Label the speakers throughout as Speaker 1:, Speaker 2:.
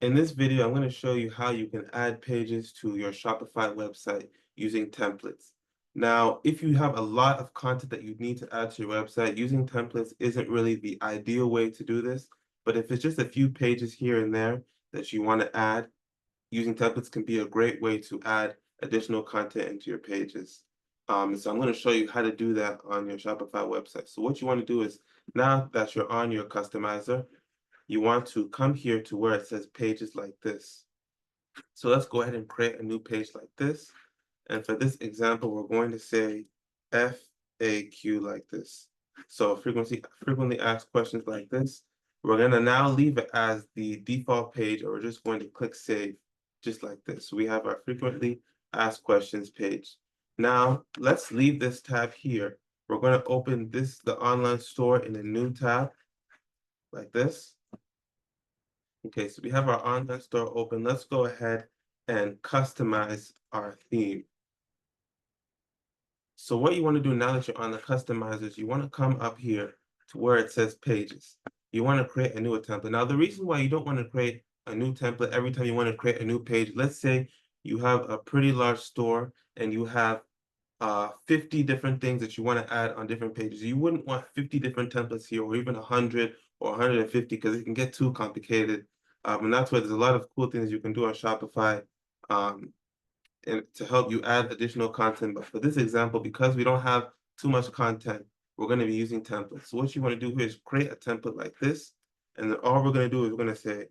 Speaker 1: In this video, I'm going to show you how you can add pages to your Shopify website using templates. Now, if you have a lot of content that you need to add to your website, using templates isn't really the ideal way to do this. But if it's just a few pages here and there that you want to add, using templates can be a great way to add additional content into your pages. So I'm going to show you how to do that on your Shopify website. So what you want to do is, now that you're on your customizer, you want to come here to where it says pages like this. So let's go ahead and create a new page like this. And for this example, we're going to say FAQ like this. So frequently asked questions like this. We're going to now leave it as the default page, or we're just going to click save just like this. So we have our frequently asked questions page. Now let's leave this tab here. We're going to open the online store in a new tab like this. Okay, so we have our online store open. Let's go ahead and customize our theme. So what you want to do now that you're on the customizers, you want to come up here to where it says pages. You want to create a new template. Now, the reason why you don't want to create a new template every time you want to create a new page, let's say you have a pretty large store and you have 50 different things that you want to add on different pages. You wouldn't want 50 different templates here, or even 100 or 150, because it can get too complicated. And that's why there's a lot of cool things you can do on Shopify um, and to help you add additional content. But for this example, because we don't have too much content, we're going to be using templates. So what you want to do here is create a template like this. And then all we're going to do is we're going to say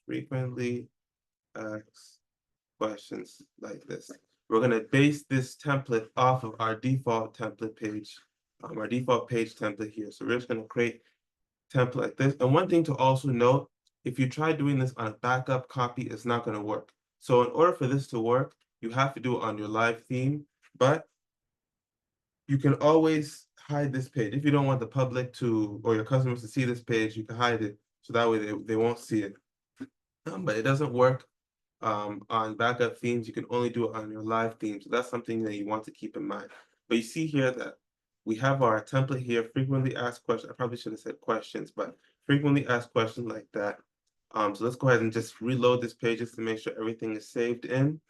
Speaker 1: frequently asked questions like this. We're going to base this template off of our default template page, our default page template here. So we're just going to create template like this. And one thing to also note, if you try doing this on a backup copy, it's not going to work. So in order for this to work, you have to do it on your live theme, but you can always hide this page. If you don't want the public to, or your customers to see this page, you can hide it. So that way they won't see it. But it doesn't work on backup themes. You can only do it on your live theme. So that's something that you want to keep in mind. But you see here that we have our template here, frequently asked questions. I probably should have said questions, but frequently asked questions like that. So let's go ahead and just reload this page just to make sure everything is saved in.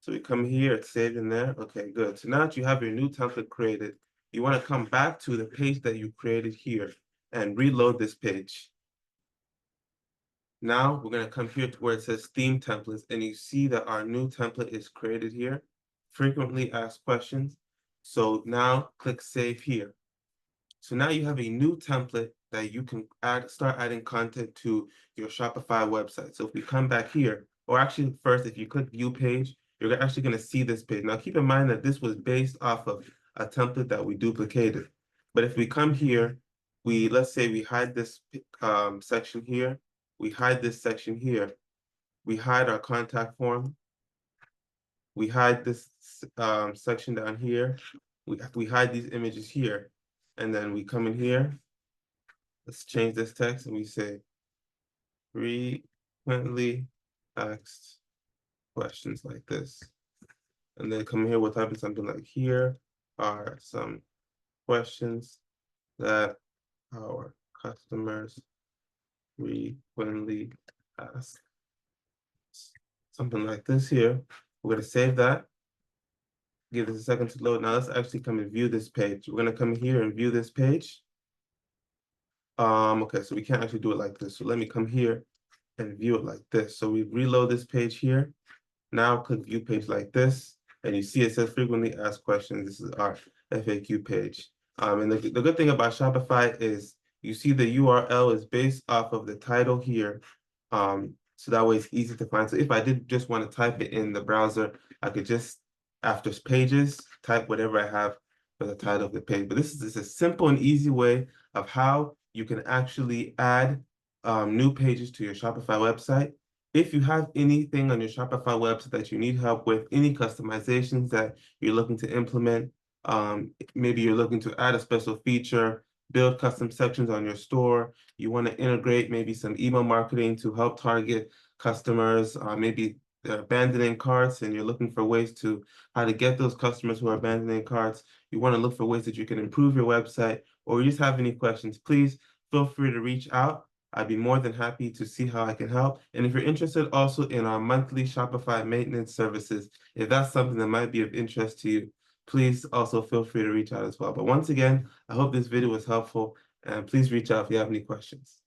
Speaker 1: So we come here, it's saved in there. Okay, good. So now that you have your new template created, you want to come back to the page that you created here and reload this page. Now we're going to come here to where it says theme templates, and you see that our new template is created here, frequently asked questions. So now click save here. So now you have a new template that you can start adding content to your Shopify website. So if we come back here, or actually first, if you click view page, you're actually going to see this page. Now keep in mind that this was based off of a template that we duplicated. But if we come here, let's say we hide this section here, we hide this section here, we hide our contact form, we hide this section down here, we hide these images here, and then we come in here. Let's change this text and we say frequently asked questions like this. And then come here, we'll type in something like, here are some questions that our customers frequently ask. Something like this here. We're going to save that. Give this a second to load. Now let's actually come and view this page. We're going to come here and view this page. Okay, so we can't actually do it like this. So let me come here and view it like this. So we reload this page here. Now click view page like this, and you see it says frequently asked questions. This is our FAQ page. And the good thing about Shopify is you see the URL is based off of the title here. So that way it's easy to find. So if I did just want to type it in the browser, I could just, after pages, type whatever I have for the title of the page. But this is a simple and easy way of how you can actually add new pages to your Shopify website. If you have anything on your Shopify website that you need help with, any customizations that you're looking to implement, maybe you're looking to add a special feature, build custom sections on your store, you want to integrate maybe some email marketing to help target customers, maybe they're abandoning carts and you're looking for ways to how to get those customers who are abandoning carts. You want to look for ways that you can improve your website, or you just have any questions, please feel free to reach out. I'd be more than happy to see how I can help. And if you're interested also in our monthly Shopify maintenance services, if that's something that might be of interest to you, please also feel free to reach out as well. But once again, I hope this video was helpful, and please reach out if you have any questions.